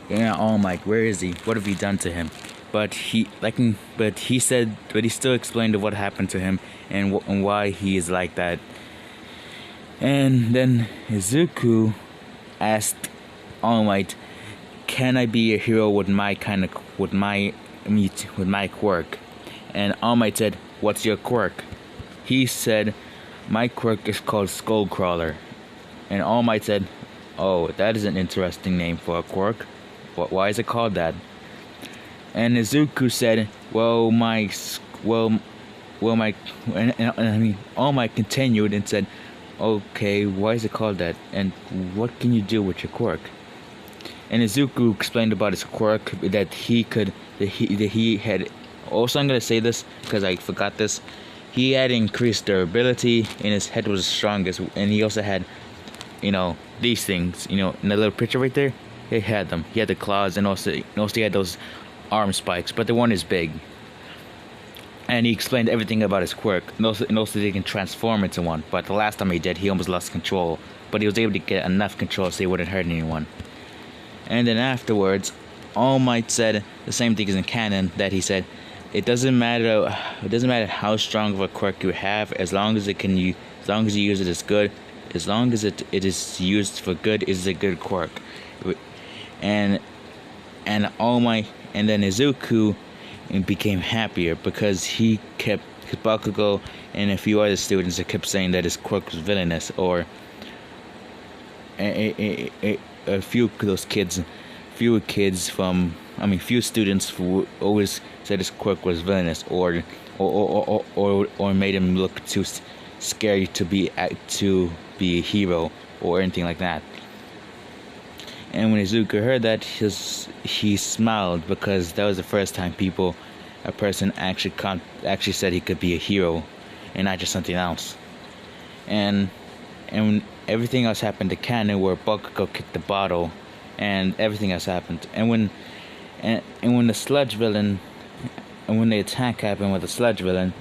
Yeah, All Might, where is he? What have you done to him? But he still explained what happened to him and why he is like that. And then Izuku asked All Might, "Can I be a hero with my quirk?" And All Might said, "What's your quirk?" He said, "My quirk is called SkullCrawler." And All Might said, "Oh, that is an interesting name for a quirk. Why is it called that?" And Izuku said, "Well, All Might continued and said, "Okay, why is it called that? And what can you do with your quirk?" And Izuku explained about his quirk that he had. Also, I'm gonna say this because I forgot this. He had increased durability, and his head was the strongest, and he also had, these things. In the little picture right there, he had them. He had the claws, and also he had those arm spikes, but the one is big. And he explained everything about his quirk, and also they can transform into one. But the last time he did, he almost lost control. But he was able to get enough control so he wouldn't hurt anyone. And then afterwards, All Might said the same thing as in canon, that he said, it doesn't matter how strong of a quirk you have, as long as you use it as good, as long as it is used for good, it is a good quirk. And then Izuku became happier because he kept Bakugo and a few other students that kept saying that his quirk was villainous, or a few of those few students who always said his quirk was villainous, or made him look too scary to be a hero or anything like that. And when Izuku heard that, he smiled, because that was the first time a person actually said he could be a hero and not just something else. And everything else happened to canon, where Bakugo kicked the bottle, and everything else happened. And when the sludge villain, and when the attack happened with the sludge villain,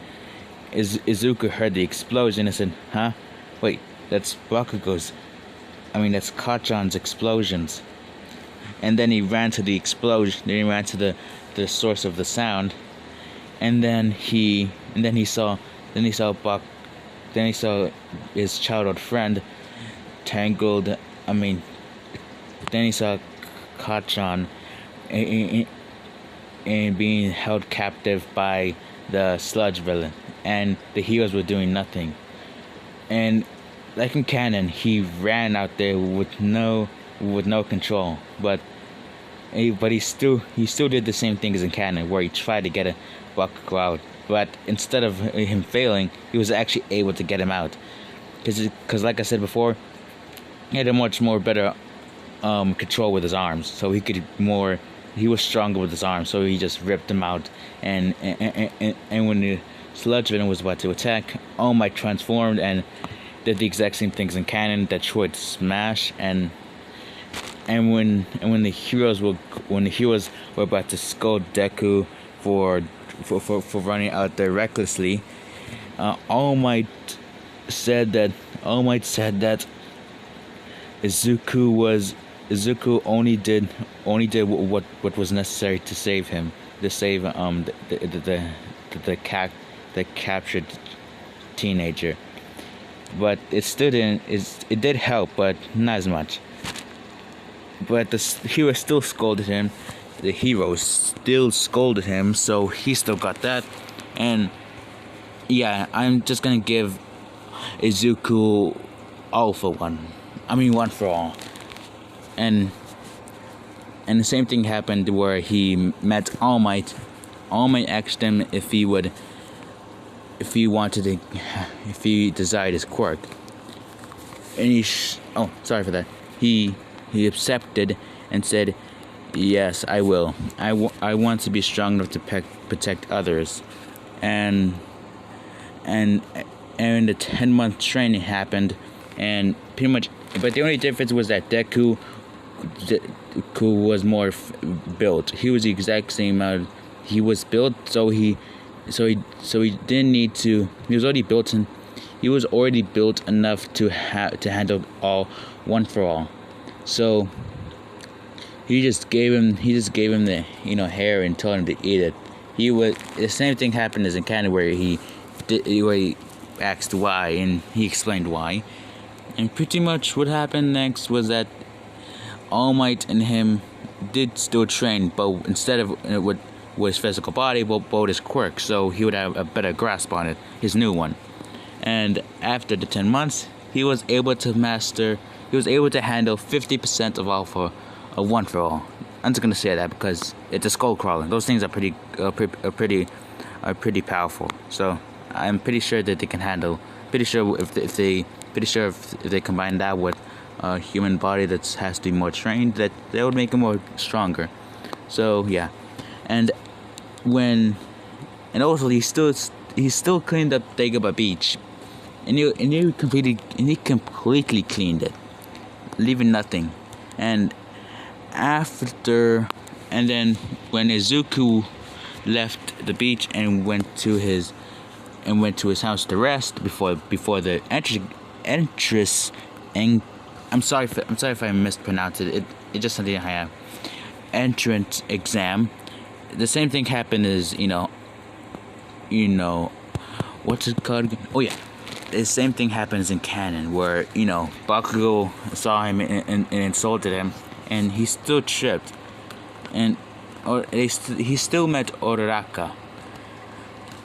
Izuku heard the explosion and said, "Huh? Wait, that's Kachan's explosions." And then he ran to the explosion. Then he ran to the source of the sound, and then he saw his childhood friend tangled. Then he saw Kachan and being held captive by the sludge villain, and the heroes were doing nothing. And like in canon, he ran out there with no control, but he still did the same thing as in canon, where he tried to get a Bakugo out, but instead of him failing, he was actually able to get him out, because like I said before, he had a much more better control with his arms, so he was stronger with his arms, so he just ripped him out. And when the sludge villain was about to attack, All Might transformed and did the exact same things in canon, that tried to smash. And when the heroes were about to scold Deku for running out there recklessly, All Might said that Izuku only did what was necessary to save him, to save the captured teenager. But it did help, but not as much. But the hero still scolded him. The hero still scolded him, so he still got that. And yeah, I'm just gonna give Izuku all for one. One for all. And the same thing happened where he met All Might. All Might asked him if he desired his quirk. And sorry for that. He accepted and said, "Yes, I will. I want to be strong enough to protect others." And the 10-month training happened, and pretty much. But the only difference was that Deku was more built. He was the exact same amount. He was built, so he didn't need to. He was already built, and he was already built enough to handle all one for all. So he just gave him the hair and told him to eat it. The same thing happened as in Canada where he asked why and he explained why. And pretty much what happened next was that All Might and him did still train, but instead of with his physical body, but with his quirk, so he would have a better grasp on it, his new one. And after the 10 months, he was able to handle 50% of Alpha, One for All. I'm just gonna say that because it's a SkullCrawler. Those things are pretty powerful. So I'm pretty sure that they can handle. Pretty sure if they combine that with a human body that has to be more trained, that they would make him more stronger. So yeah, and also he still cleaned up Dagobah Beach, and he completely cleaned it, leaving nothing. And then when Izuku left the beach and went to his house to rest before the entrance. I'm sorry if I mispronounced it. It just something I have. Entrance exam. The same thing happened as what's it called? Oh yeah, the same thing happens in canon where Bakugo saw him and insulted him, and he still tripped, he still met Uraraka,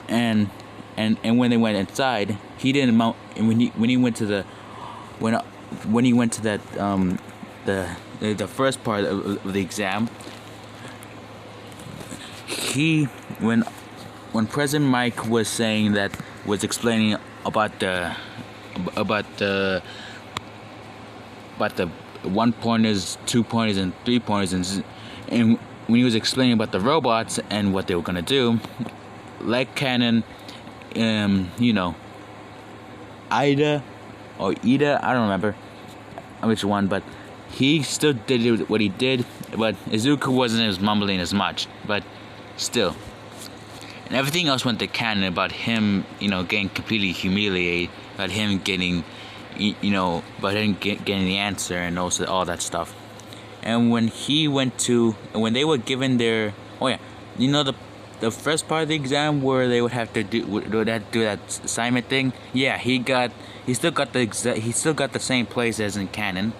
and when they went inside, he didn't mount. And when he went to that the first part of the exam, when President Mike was explaining about the 1-pointers, 2-pointers, and 3-pointers, and when he was explaining about the robots and what they were gonna do, like canon, Ida, I don't remember which one, but he still did what he did, but Izuku wasn't as mumbling as much, but still. And everything else went to canon about him, getting completely humiliated, about him getting, getting the answer and also all that stuff. And when they were given their, the first part of the exam where they would have to do that assignment thing. Yeah, he still got the same place as in canon,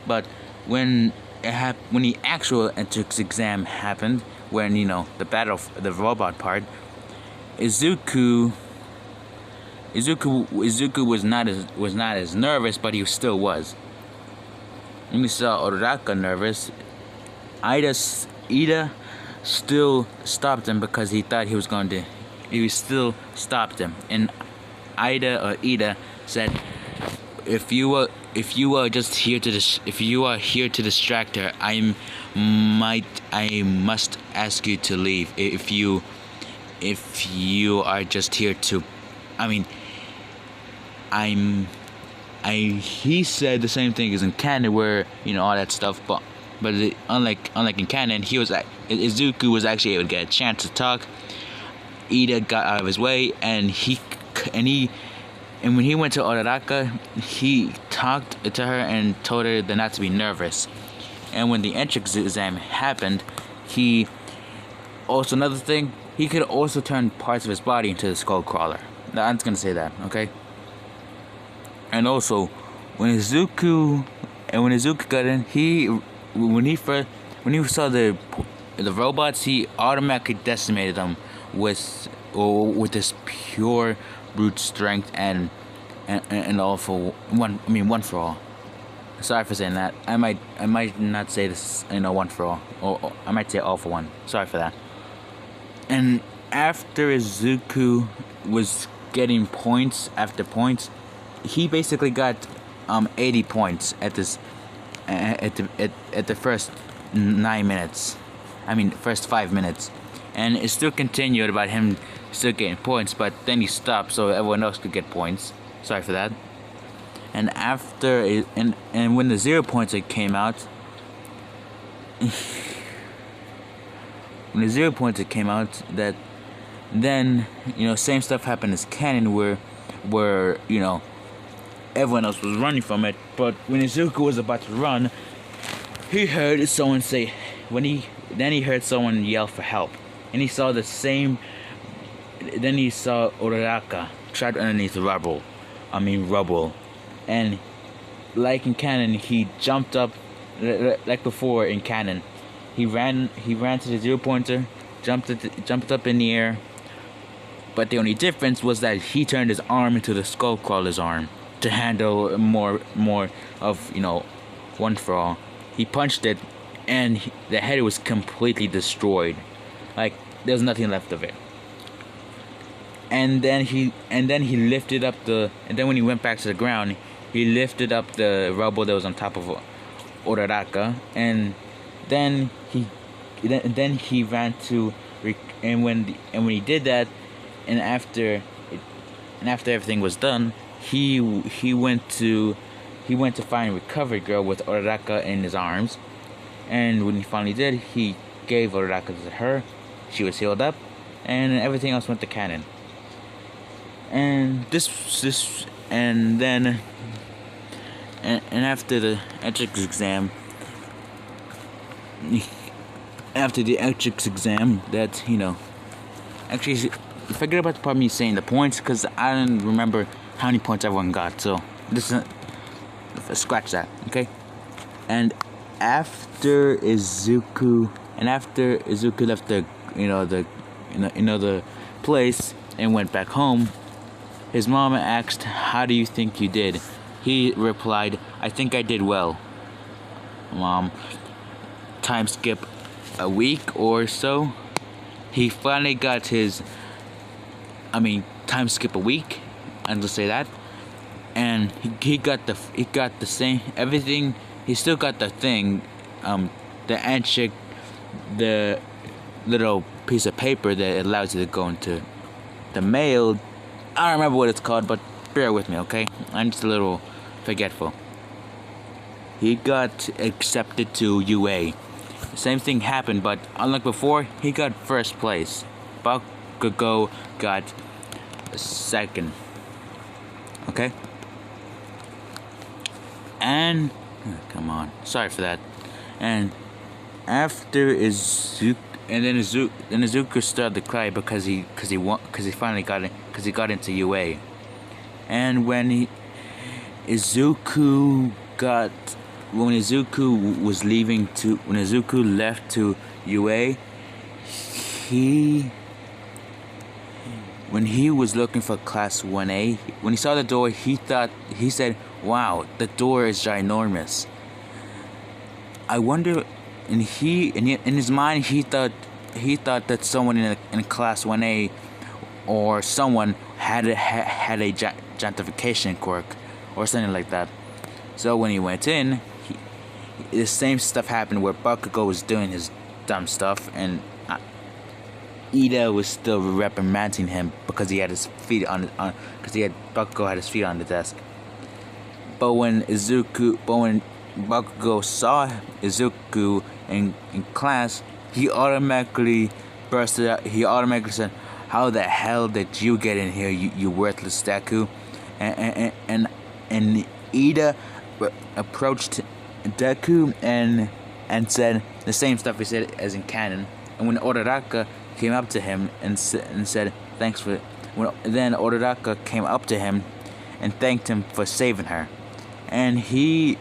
but when the actual entrance exam happened, when the robot part, Izuku was not as nervous, but he still was. And we saw Uraraka nervous. Ida still stopped him because he thought he was going to. He still stopped him, and Ida said, "If you are here to distract her, I must ask you to leave. If you are just here to, he said the same thing as in canon where all that stuff, but unlike in canon, Izuku was actually able to get a chance to talk. Ida got out of his way, and when he went to Uraraka, he talked to her and told her not to be nervous. And when the entrance exam happened, another thing, he could also turn parts of his body into the SkullCrawler. Now, I'm just gonna say that, okay? And also, when Izuku got in, when he saw the robots, he automatically decimated them with this pure brute strength and all for one. One for all. Sorry for saying that. I might not say this, one for all, or I might say all for one. Sorry for that. And after Izuku was getting points after points, he basically got 80 points at the first 9 minutes. First 5 minutes, and it still continued about him still getting points, but then he stopped so everyone else could get points. Sorry for that. And and when the 0 points came out, that then same stuff happened as canon where everyone else was running from it. But when Izuku was about to run, he heard someone say, then he heard someone yell for help, and he saw the same. Then he saw Uraraka trapped underneath the rubble, and like in canon, he jumped up, like before in canon, he ran to the 0-pointer, jumped up in the air. But the only difference was that he turned his arm into the SkullCrawler's arm to handle more of, one for all. He punched it, and the head was completely destroyed. Like, there was nothing left of it. And then he lifted up and then when he went back to the ground, he lifted up the rubble that was on top of Uraraka, and then he ran to, and when he did that, and after everything was done, he went to find Recovery Girl with Uraraka in his arms, and when he finally did, he gave Uraraka to her. She was healed up, and everything else went to canon. And after the ethics exam, that actually, forget about the part of me saying the points, because I don't remember how many points everyone got. So this is scratch that, okay? And after Izuku left the place and went back home, his mom asked, "How do you think you did?" He replied, "I think I did well, Mom." Time skip a week or so, he finally got his. Time skip a week, and let's say that, and he got the same everything. He still got the thing, the handshake, the little piece of paper that allows you to go into the mail. I don't remember what it's called, but bear with me, okay? I'm just a little forgetful. He got accepted to UA. The same thing happened, but unlike before, he got first place. Bakugo got second. Okay? And come on, sorry for that. And after Izuku started to cry because he finally got it, because he got into UA. And when Izuku left to UA, when he was looking for class 1A, when he saw the door, he said, "Wow, the door is ginormous." I wonder, and in his mind he thought that someone in class 1A or someone had a gentrification quirk or something like that. So when he went in, the same stuff happened where Bakugo was doing his dumb stuff, and Ida was still reprimanding him because he had his feet Bakugo had his feet on the desk. But when Bakugo saw Izuku in class, he automatically bursted out. He automatically said, "How the hell did you get in here, you worthless Deku?" And Ida approached Deku and said the same stuff he said as in canon. And when Uraraka came up to him and said thanks for, then Uraraka came up to him and thanked him for saving her, and he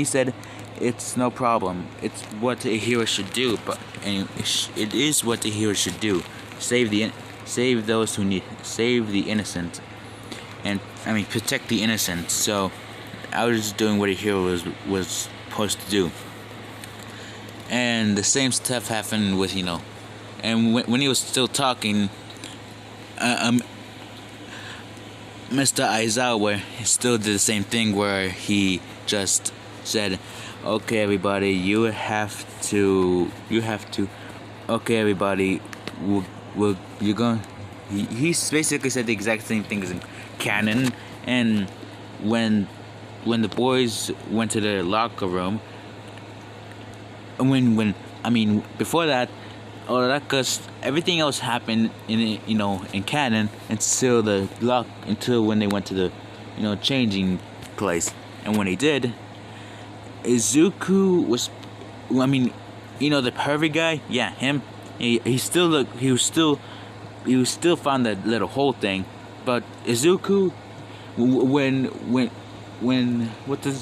said, "It's no problem. It's what a hero should do. But it is what a hero should do. Save those who need, save the innocent, and protect the innocent." So I was just doing what a hero was supposed to do. And the same stuff happened with and when he was still talking, Mr. Aizawa still did the same thing where he just said, "Okay, everybody, you have to. Okay, everybody, you're going." He basically said the exact same thing as in canon. And when the boys went to their locker room, before that, everything else happened in canon until when they went to the changing place. And when they did, Izuku was You know, the pervy guy. Yeah, him. He still found that little hole thing, but Izuku, when what does